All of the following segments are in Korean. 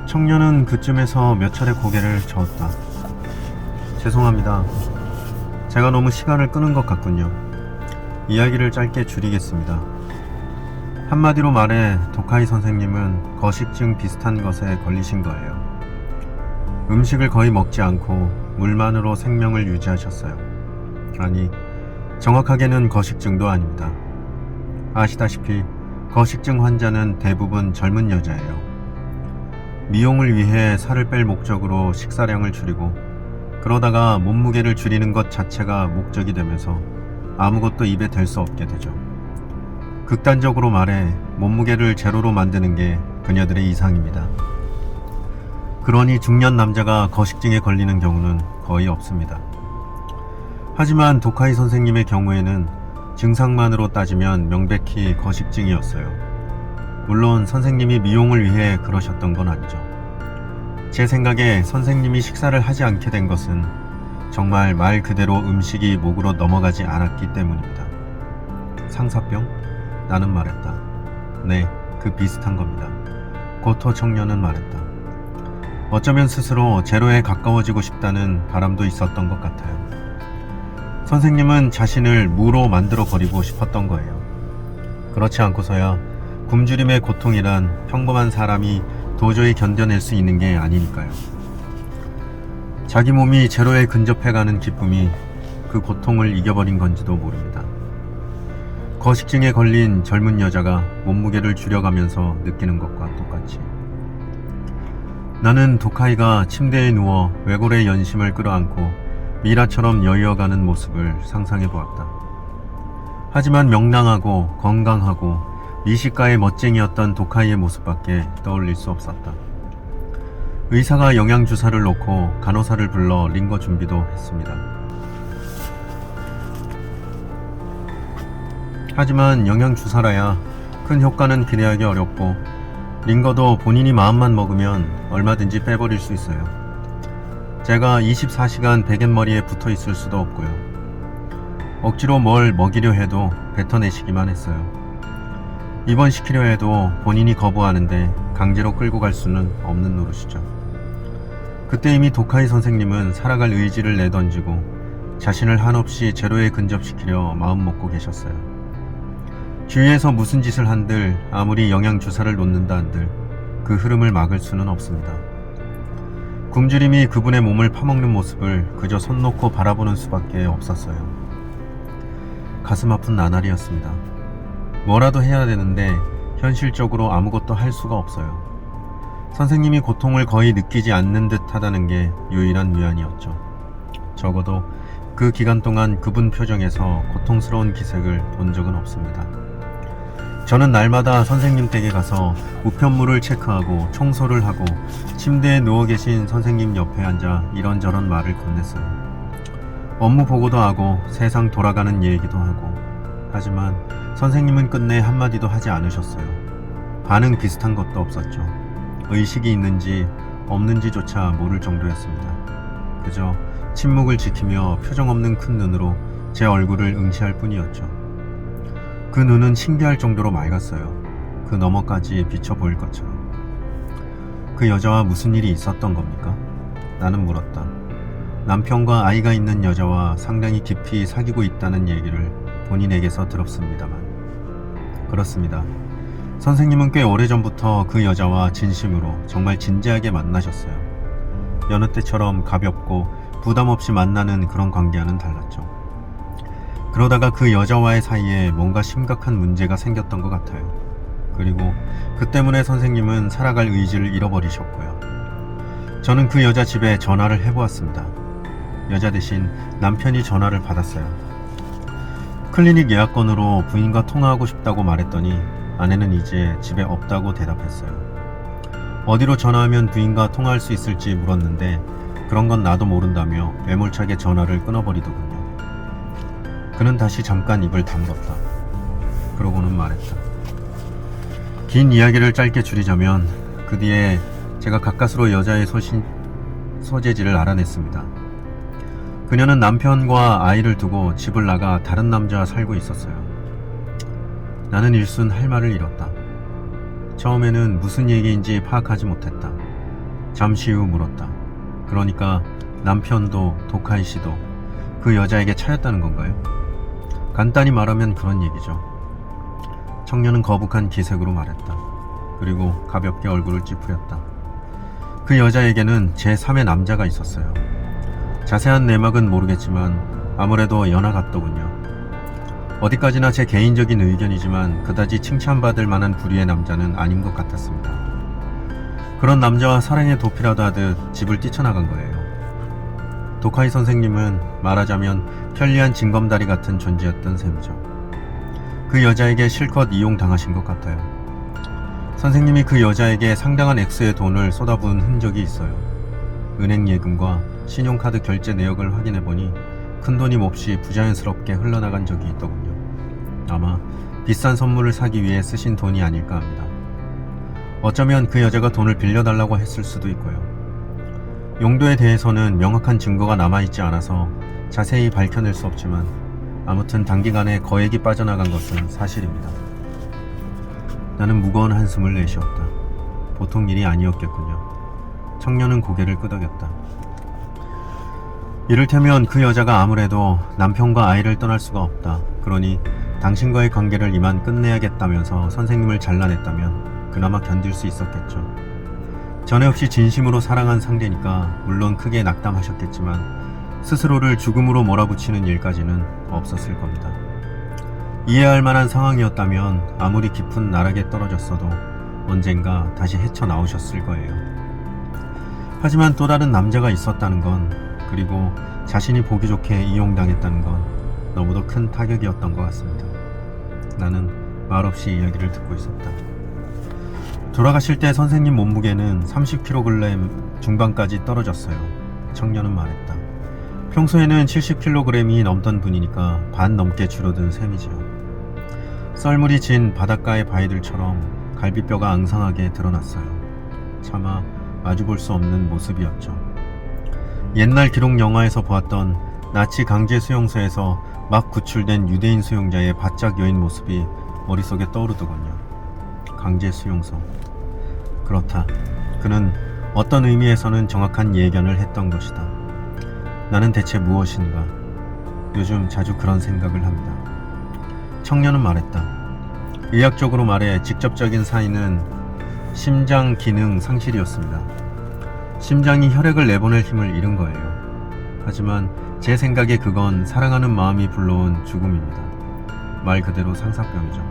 청년은 그쯤에서 몇 차례 고개를 저었다. 죄송합니다. 제가 너무 시간을 끄는 것 같군요. 이야기를 짧게 줄이겠습니다. 한마디로 말해 도카이 선생님은 거식증 비슷한 것에 걸리신 거예요. 음식을 거의 먹지 않고 물만으로 생명을 유지하셨어요. 아니, 정확하게는 거식증도 아닙니다. 아시다시피 거식증 환자는 대부분 젊은 여자예요. 미용을 위해 살을 뺄 목적으로 식사량을 줄이고 그러다가 몸무게를 줄이는 것 자체가 목적이 되면서 아무것도 입에 댈 수 없게 되죠. 극단적으로 말해 몸무게를 제로로 만드는 게 그녀들의 이상입니다. 그러니 중년 남자가 거식증에 걸리는 경우는 거의 없습니다. 하지만 도카이 선생님의 경우에는 증상만으로 따지면 명백히 거식증이었어요. 물론 선생님이 미용을 위해 그러셨던 건 아니죠. 제 생각에 선생님이 식사를 하지 않게 된 것은 정말 말 그대로 음식이 목으로 넘어가지 않았기 때문입니다. 상사병? 나는 말했다. 네, 그 비슷한 겁니다. 고토 청년은 말했다. 어쩌면 스스로 제로에 가까워지고 싶다는 바람도 있었던 것 같아요. 선생님은 자신을 무로 만들어 버리고 싶었던 거예요. 그렇지 않고서야 굶주림의 고통이란 평범한 사람이 도저히 견뎌낼 수 있는 게 아니니까요. 자기 몸이 제로에 근접해가는 기쁨이 그 고통을 이겨버린 건지도 모릅니다. 거식증에 걸린 젊은 여자가 몸무게를 줄여가면서 느끼는 것과 똑같이 나는 도카이가 침대에 누워 외골의 연심을 끌어안고 미라처럼 여유어가는 모습을 상상해보았다. 하지만 명랑하고 건강하고 미식가의 멋쟁이였던 도카이의 모습밖에 떠올릴 수 없었다. 의사가 영양주사를 놓고 간호사를 불러 링거 준비도 했습니다. 하지만 영양주사라야 큰 효과는 기대하기 어렵고 링거도 본인이 마음만 먹으면 얼마든지 빼버릴 수 있어요. 제가 24시간 베갯머리에 붙어 있을 수도 없고요. 억지로 뭘 먹이려 해도 뱉어내시기만 했어요. 입원시키려 해도 본인이 거부하는데 강제로 끌고 갈 수는 없는 노릇이죠. 그때 이미 도카이 선생님은 살아갈 의지를 내던지고 자신을 한없이 제로에 근접시키려 마음먹고 계셨어요. 주위에서 무슨 짓을 한들 아무리 영양주사를 놓는다 한들 그 흐름을 막을 수는 없습니다. 굶주림이 그분의 몸을 파먹는 모습을 그저 손 놓고 바라보는 수밖에 없었어요. 가슴 아픈 나날이었습니다. 뭐라도 해야 되는데 현실적으로 아무것도 할 수가 없어요. 선생님이 고통을 거의 느끼지 않는 듯 하다는 게 유일한 위안이었죠. 적어도 그 기간 동안 그분 표정에서 고통스러운 기색을 본 적은 없습니다. 저는 날마다 선생님 댁에 가서 우편물을 체크하고 청소를 하고 침대에 누워 계신 선생님 옆에 앉아 이런저런 말을 건넸어요. 업무 보고도 하고 세상 돌아가는 얘기도 하고. 하지만 선생님은 끝내 한마디도 하지 않으셨어요. 반응 비슷한 것도 없었죠. 의식이 있는지 없는지조차 모를 정도였습니다. 그저 침묵을 지키며 표정 없는 큰 눈으로 제 얼굴을 응시할 뿐이었죠. 그 눈은 신기할 정도로 맑았어요. 그 너머까지 비쳐 보일 것처럼. 그 여자와 무슨 일이 있었던 겁니까? 나는 물었다. 남편과 아이가 있는 여자와 상당히 깊이 사귀고 있다는 얘기를 본인에게서 들었습니다만. 그렇습니다. 선생님은 꽤 오래전부터 그 여자와 진심으로 정말 진지하게 만나셨어요. 여느 때처럼 가볍고 부담 없이 만나는 그런 관계와는 달랐죠. 그러다가 그 여자와의 사이에 뭔가 심각한 문제가 생겼던 것 같아요. 그리고 그 때문에 선생님은 살아갈 의지를 잃어버리셨고요. 저는 그 여자 집에 전화를 해보았습니다. 여자 대신 남편이 전화를 받았어요. 클리닉 예약건으로 부인과 통화하고 싶다고 말했더니 아내는 이제 집에 없다고 대답했어요. 어디로 전화하면 부인과 통화할 수 있을지 물었는데 그런 건 나도 모른다며 매몰차게 전화를 끊어버리더군요. 그는 다시 잠깐 입을 다물었다. 그러고는 말했다. 긴 이야기를 짧게 줄이자면 그 뒤에 제가 가까스로 여자의 소재지를 알아냈습니다. 그녀는 남편과 아이를 두고 집을 나가 다른 남자와 살고 있었어요. 나는 일순 할 말을 잃었다. 처음에는 무슨 얘기인지 파악하지 못했다. 잠시 후 물었다. 그러니까 남편도 도카이 씨도 그 여자에게 차였다는 건가요? 간단히 말하면 그런 얘기죠. 청년은 거북한 기색으로 말했다. 그리고 가볍게 얼굴을 찌푸렸다. 그 여자에게는 제3의 남자가 있었어요. 자세한 내막은 모르겠지만 아무래도 연하 같더군요. 어디까지나 제 개인적인 의견이지만 그다지 칭찬받을 만한 부류의 남자는 아닌 것 같았습니다. 그런 남자와 사랑의 도피라도 하듯 집을 뛰쳐나간 거예요. 도카이 선생님은 말하자면 편리한 징검다리 같은 존재였던 셈이죠. 그 여자에게 실컷 이용당하신 것 같아요. 선생님이 그 여자에게 상당한 액수의 돈을 쏟아부은 흔적이 있어요. 은행 예금과 신용카드 결제 내역을 확인해보니 큰돈이 몹시 부자연스럽게 흘러나간 적이 있더군요. 아마 비싼 선물을 사기 위해 쓰신 돈이 아닐까 합니다. 어쩌면 그 여자가 돈을 빌려달라고 했을 수도 있고요. 용도에 대해서는 명확한 증거가 남아있지 않아서 자세히 밝혀낼 수 없지만 아무튼 단기간에 거액이 빠져나간 것은 사실입니다. 나는 무거운 한숨을 내쉬었다. 보통 일이 아니었겠군요. 청년은 고개를 끄덕였다. 이를테면 그 여자가 아무래도 남편과 아이를 떠날 수가 없다. 그러니 당신과의 관계를 이만 끝내야겠다면서 선생님을 잘라냈다면 그나마 견딜 수 있었겠죠. 전에 없이 진심으로 사랑한 상대니까 물론 크게 낙담하셨겠지만 스스로를 죽음으로 몰아붙이는 일까지는 없었을 겁니다. 이해할 만한 상황이었다면 아무리 깊은 나락에 떨어졌어도 언젠가 다시 헤쳐나오셨을 거예요. 하지만 또 다른 남자가 있었다는 건, 그리고 자신이 보기 좋게 이용당했다는 건 너무도 큰 타격이었던 것 같습니다. 나는 말없이 이야기를 듣고 있었다. 돌아가실 때 선생님 몸무게는 30kg 중반까지 떨어졌어요. 청년은 말했다. 평소에는 70kg이 넘던 분이니까 반 넘게 줄어든 셈이지요. 썰물이 진 바닷가의 바위들처럼 갈비뼈가 앙상하게 드러났어요. 차마 마주볼 수 없는 모습이었죠. 옛날 기록 영화에서 보았던 나치 강제 수용소에서 막 구출된 유대인 수용자의 바짝 여인 모습이 머릿속에 떠오르더군요. 강제 수용소. 그렇다. 그는 어떤 의미에서는 정확한 예견을 했던 것이다. 나는 대체 무엇인가? 요즘 자주 그런 생각을 합니다. 청년은 말했다. 의학적으로 말해 직접적인 사인은 심장 기능 상실이었습니다. 심장이 혈액을 내보낼 힘을 잃은 거예요. 하지만 제 생각에 그건 사랑하는 마음이 불러온 죽음입니다. 말 그대로 상사병이죠.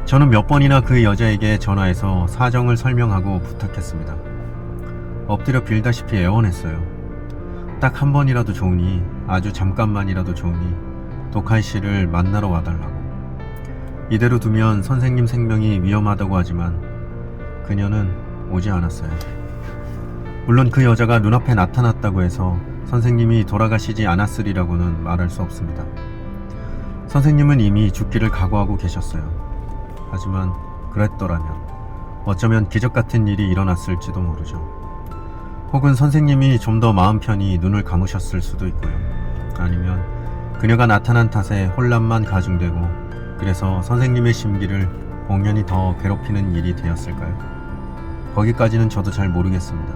저는 몇 번이나 그 여자에게 전화해서 사정을 설명하고 부탁했습니다. 엎드려 빌다시피 애원했어요. 딱 한 번이라도 좋으니, 아주 잠깐만이라도 좋으니 도카이 씨를 만나러 와달라고. 이대로 두면 선생님 생명이 위험하다고 하지만 그녀는 오지 않았어요. 물론 그 여자가 눈앞에 나타났다고 해서 선생님이 돌아가시지 않았으리라고는 말할 수 없습니다. 선생님은 이미 죽기를 각오하고 계셨어요. 하지만 그랬더라면 어쩌면 기적 같은 일이 일어났을지도 모르죠. 혹은 선생님이 좀 더 마음 편히 눈을 감으셨을 수도 있고요. 아니면 그녀가 나타난 탓에 혼란만 가중되고 그래서 선생님의 심기를 공연히 더 괴롭히는 일이 되었을까요? 거기까지는 저도 잘 모르겠습니다.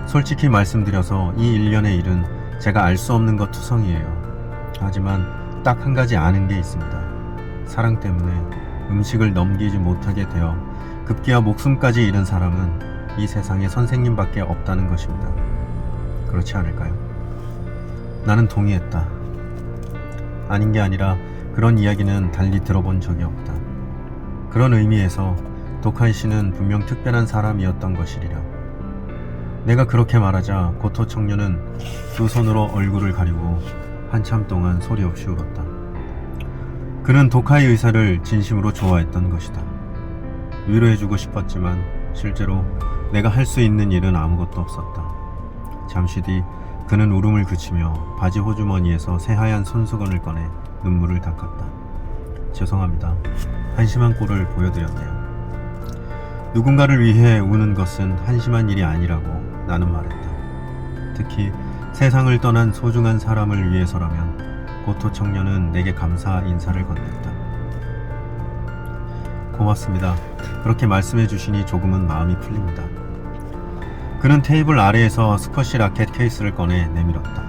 솔직히 말씀드려서 이 일련의 일은 제가 알 수 없는 것 투성이에요. 하지만 딱 한 가지 아는 게 있습니다. 사랑 때문에 음식을 넘기지 못하게 되어 급기야 목숨까지 잃은 사람은 이 세상에 선생님밖에 없다는 것입니다. 그렇지 않을까요? 나는 동의했다. 아닌 게 아니라 그런 이야기는 달리 들어본 적이 없다. 그런 의미에서 도카이 씨는 분명 특별한 사람이었던 것이리라. 내가 그렇게 말하자 고토 청년은 두 손으로 얼굴을 가리고 한참 동안 소리 없이 울었다. 그는 도카이 의사를 진심으로 좋아했던 것이다. 위로해주고 싶었지만 실제로 내가 할 수 있는 일은 아무것도 없었다. 잠시 뒤 그는 울음을 그치며 바지 호주머니에서 새하얀 손수건을 꺼내 눈물을 닦았다. 죄송합니다. 한심한 꼴을 보여드렸네요. 누군가를 위해 우는 것은 한심한 일이 아니라고 나는 말했다. 특히 세상을 떠난 소중한 사람을 위해서라면 고토 청년은 내게 감사 인사를 건넸다. 고맙습니다. 그렇게 말씀해 주시니 조금은 마음이 풀립니다. 그는 테이블 아래에서 스쿼시 라켓 케이스를 꺼내 내밀었다.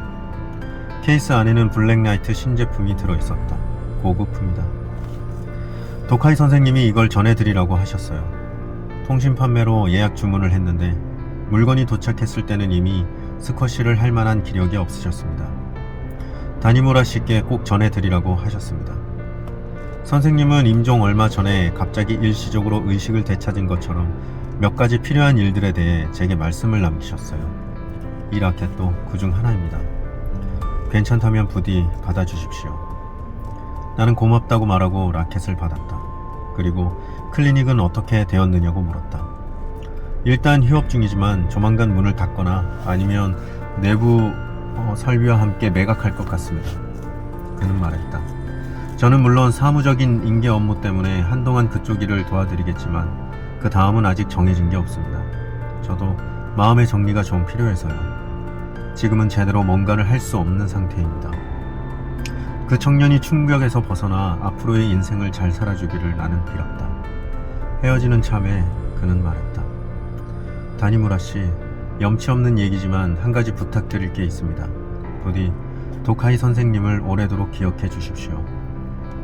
케이스 안에는 블랙라이트 신제품이 들어있었다. 고급품이다. 도카이 선생님이 이걸 전해드리라고 하셨어요. 통신 판매로 예약 주문을 했는데 물건이 도착했을 때는 이미 스쿼시를 할 만한 기력이 없으셨습니다. 다니무라 씨께 꼭 전해드리라고 하셨습니다. 선생님은 임종 얼마 전에 갑자기 일시적으로 의식을 되찾은 것처럼 몇 가지 필요한 일들에 대해 제게 말씀을 남기셨어요. 이 라켓도 그중 하나입니다. 괜찮다면 부디 받아주십시오. 나는 고맙다고 말하고 라켓을 받았다. 그리고 클리닉은 어떻게 되었느냐고 물었다. 일단 휴업 중이지만 조만간 문을 닫거나 아니면 내부 설비와 함께 매각할 것 같습니다. 그는 말했다. 저는 물론 사무적인 인계 업무 때문에 한동안 그쪽 일을 도와드리겠지만 그 다음은 아직 정해진 게 없습니다. 저도 마음의 정리가 좀 필요해서요. 지금은 제대로 뭔가를 할 수 없는 상태입니다. 그 청년이 충격에서 벗어나 앞으로의 인생을 잘 살아주기를 나는 빌었다. 헤어지는 참에 그는 말했다. 다니무라 씨, 염치 없는 얘기지만 한 가지 부탁드릴 게 있습니다. 부디 도카이 선생님을 오래도록 기억해 주십시오.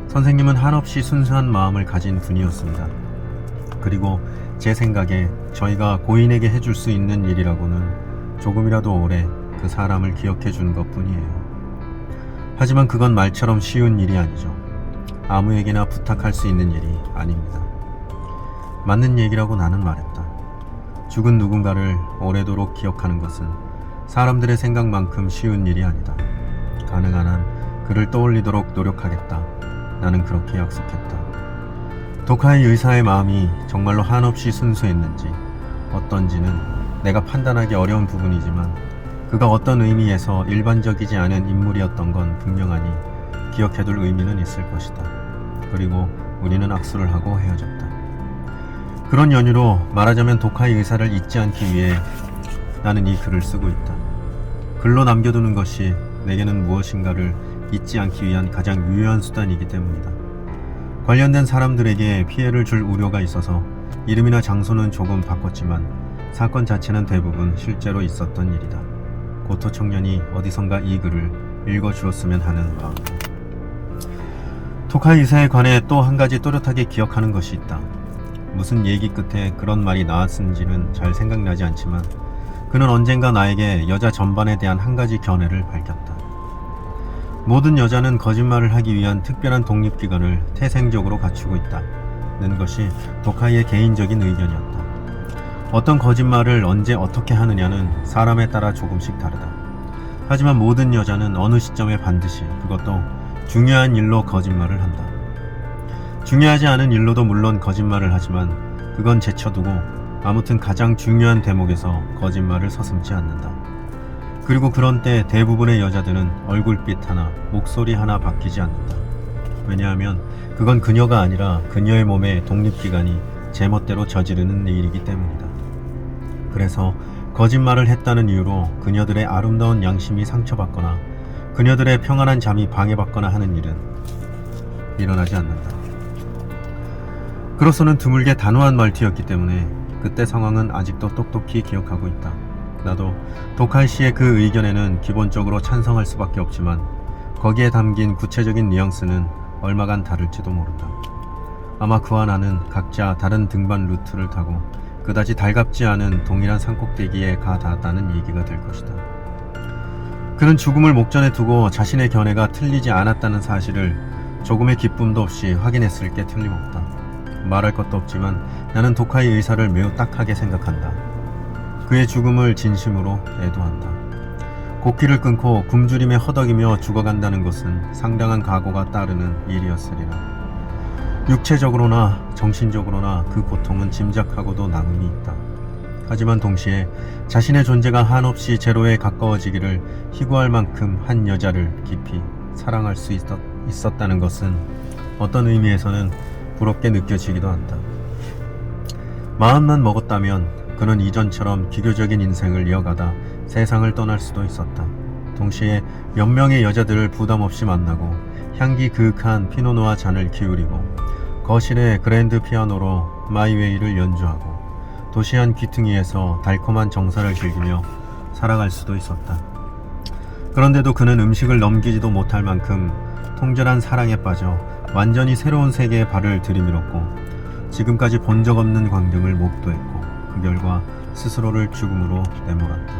선생님은 한없이 순수한 마음을 가진 분이었습니다. 그리고 제 생각에 저희가 고인에게 해줄 수 있는 일이라고는 조금이라도 오래 그 사람을 기억해 주는 것 뿐이에요. 하지만 그건 말처럼 쉬운 일이 아니죠. 아무에게나 부탁할 수 있는 일이 아닙니다. 맞는 얘기라고 나는 말했다. 죽은 누군가를 오래도록 기억하는 것은 사람들의 생각만큼 쉬운 일이 아니다. 가능한 한 그를 떠올리도록 노력하겠다. 나는 그렇게 약속했다. 도카이 의사의 마음이 정말로 한없이 순수했는지 어떤지는 내가 판단하기 어려운 부분이지만 그가 어떤 의미에서 일반적이지 않은 인물이었던 건 분명하니 기억해둘 의미는 있을 것이다. 그리고 우리는 악수를 하고 헤어졌다. 그런 연유로 말하자면 도카이 의사를 잊지 않기 위해 나는 이 글을 쓰고 있다. 글로 남겨두는 것이 내게는 무엇인가를 잊지 않기 위한 가장 유효한 수단이기 때문이다. 관련된 사람들에게 피해를 줄 우려가 있어서 이름이나 장소는 조금 바꿨지만 사건 자체는 대부분 실제로 있었던 일이다. 고토 청년이 어디선가 이 글을 읽어주었으면 하는 마음이다. 도카이 의사에 관해 또 한 가지 또렷하게 기억하는 것이 있다. 무슨 얘기 끝에 그런 말이 나왔는지는 잘 생각나지 않지만 그는 언젠가 나에게 여자 전반에 대한 한 가지 견해를 밝혔다. 모든 여자는 거짓말을 하기 위한 특별한 독립기관을 태생적으로 갖추고 있다는 것이 도카이의 개인적인 의견이었다. 어떤 거짓말을 언제 어떻게 하느냐는 사람에 따라 조금씩 다르다. 하지만 모든 여자는 어느 시점에 반드시, 그것도 중요한 일로 거짓말을 한다. 중요하지 않은 일로도 물론 거짓말을 하지만 그건 제쳐두고 아무튼 가장 중요한 대목에서 거짓말을 서슴지 않는다. 그리고 그런 때 대부분의 여자들은 얼굴빛 하나, 목소리 하나 바뀌지 않는다. 왜냐하면 그건 그녀가 아니라 그녀의 몸의 독립기관이 제멋대로 저지르는 일이기 때문이다. 그래서 거짓말을 했다는 이유로 그녀들의 아름다운 양심이 상처받거나 그녀들의 평안한 잠이 방해받거나 하는 일은 일어나지 않는다. 그로서는 드물게 단호한 말투였기 때문에 그때 상황은 아직도 똑똑히 기억하고 있다. 나도 도카이 씨의 그 의견에는 기본적으로 찬성할 수밖에 없지만 거기에 담긴 구체적인 뉘앙스는 얼마간 다를지도 모른다. 아마 그와 나는 각자 다른 등반 루트를 타고 그다지 달갑지 않은 동일한 산꼭대기에 가 닿았다는 얘기가 될 것이다. 그는 죽음을 목전에 두고 자신의 견해가 틀리지 않았다는 사실을 조금의 기쁨도 없이 확인했을 게 틀림없다. 말할 것도 없지만 나는 도카이 의사를 매우 딱하게 생각한다. 그의 죽음을 진심으로 애도한다. 곡기를 끊고 굶주림에 허덕이며 죽어간다는 것은 상당한 각오가 따르는 일이었으리라. 육체적으로나 정신적으로나 그 고통은 짐작하고도 남음이 있다. 하지만 동시에 자신의 존재가 한없이 제로에 가까워지기를 희구할 만큼 한 여자를 깊이 사랑할 수 있었다는 것은 어떤 의미에서는 부럽게 느껴지기도 한다. 마음만 먹었다면 그는 이전처럼 기교적인 인생을 이어가다 세상을 떠날 수도 있었다. 동시에 몇 명의 여자들을 부담 없이 만나고 향기 그윽한 피노누아 잔을 기울이고 거실에 그랜드 피아노로 마이웨이를 연주하고 도시한 귀퉁이에서 달콤한 정서를 즐기며 살아갈 수도 있었다. 그런데도 그는 음식을 넘기지도 못할 만큼 통절한 사랑에 빠져 완전히 새로운 세계에 발을 들이밀었고 지금까지 본 적 없는 광경을 목도했고 그 결과 스스로를 죽음으로 내몰았다.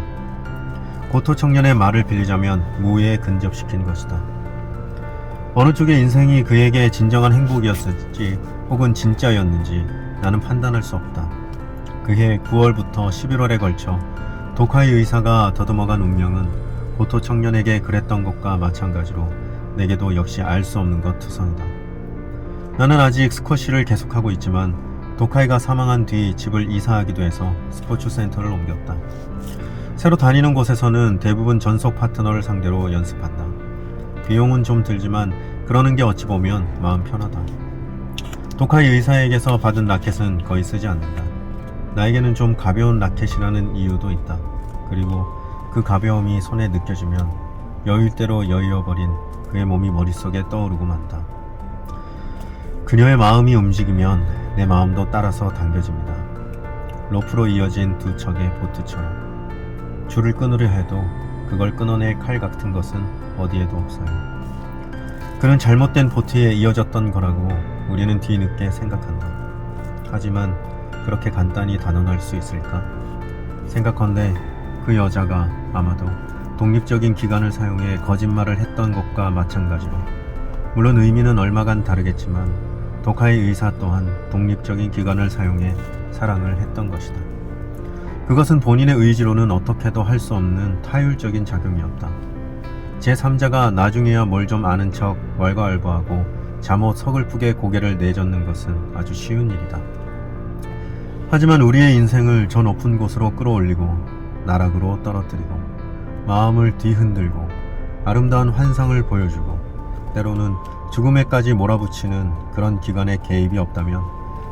고토 청년의 말을 빌리자면 무의에 근접시킨 것이다. 어느 쪽의 인생이 그에게 진정한 행복이었을지 혹은 진짜였는지 나는 판단할 수 없다. 그해 9월부터 11월에 걸쳐 도카이 의사가 더듬어간 운명은 고토 청년에게 그랬던 것과 마찬가지로 내게도 역시 알 수 없는 것 투성이다. 나는 아직 스쿼시를 계속하고 있지만 도카이가 사망한 뒤 집을 이사하기도 해서 스포츠 센터를 옮겼다. 새로 다니는 곳에서는 대부분 전속 파트너를 상대로 연습한다. 비용은 좀 들지만 그러는 게 어찌 보면 마음 편하다. 도카이 의사에게서 받은 라켓은 거의 쓰지 않는다. 나에게는 좀 가벼운 라켓이라는 이유도 있다. 그리고 그 가벼움이 손에 느껴지면 여유대로 여유어버린 그의 몸이 머릿속에 떠오르고 만다. 그녀의 마음이 움직이면 내 마음도 따라서 당겨집니다. 로프로 이어진 두 척의 보트처럼. 줄을 끊으려 해도 그걸 끊어낼 칼 같은 것은 어디에도 없어요. 그는 잘못된 보트에 이어졌던 거라고 우리는 뒤늦게 생각한다. 하지만 그렇게 간단히 단언할 수 있을까? 생각컨대 그 여자가 아마도 독립적인 기관을 사용해 거짓말을 했던 것과 마찬가지로, 물론 의미는 얼마간 다르겠지만 도카이 의사 또한 독립적인 기관을 사용해 사랑을 했던 것이다. 그것은 본인의 의지로는 어떻게도 할 수 없는 타율적인 작용이었다. 제3자가 나중에야 뭘 좀 아는 척 왈가왈부하고 잠옷 서글프게 고개를 내젓는 것은 아주 쉬운 일이다. 하지만 우리의 인생을 저 높은 곳으로 끌어올리고 나락으로 떨어뜨리고 마음을 뒤흔들고 아름다운 환상을 보여주고 때로는 죽음에까지 몰아붙이는 그런 기관의 개입이 없다면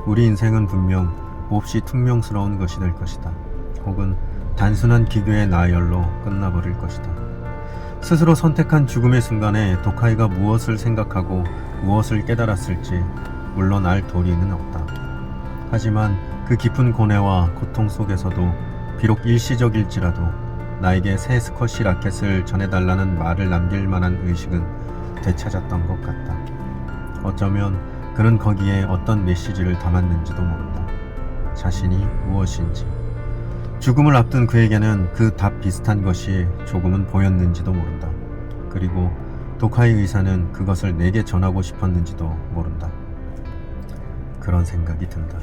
우리 인생은 분명 몹시 퉁명스러운 것이 될 것이다. 혹은 단순한 기교의 나열로 끝나버릴 것이다. 스스로 선택한 죽음의 순간에 도카이가 무엇을 생각하고 무엇을 깨달았을지 물론 알 도리는 없다. 하지만 그 깊은 고뇌와 고통 속에서도 비록 일시적일지라도 나에게 새 스쿼시 라켓을 전해달라는 말을 남길 만한 의식은 되찾았던 것 같다. 어쩌면 그는 거기에 어떤 메시지를 담았는지도 모른다. 자신이 무엇인지, 죽음을 앞둔 그에게는 그 답 비슷한 것이 조금은 보였는지도 모른다. 그리고 도카이 의사는 그것을 내게 전하고 싶었는지도 모른다. 그런 생각이 든다.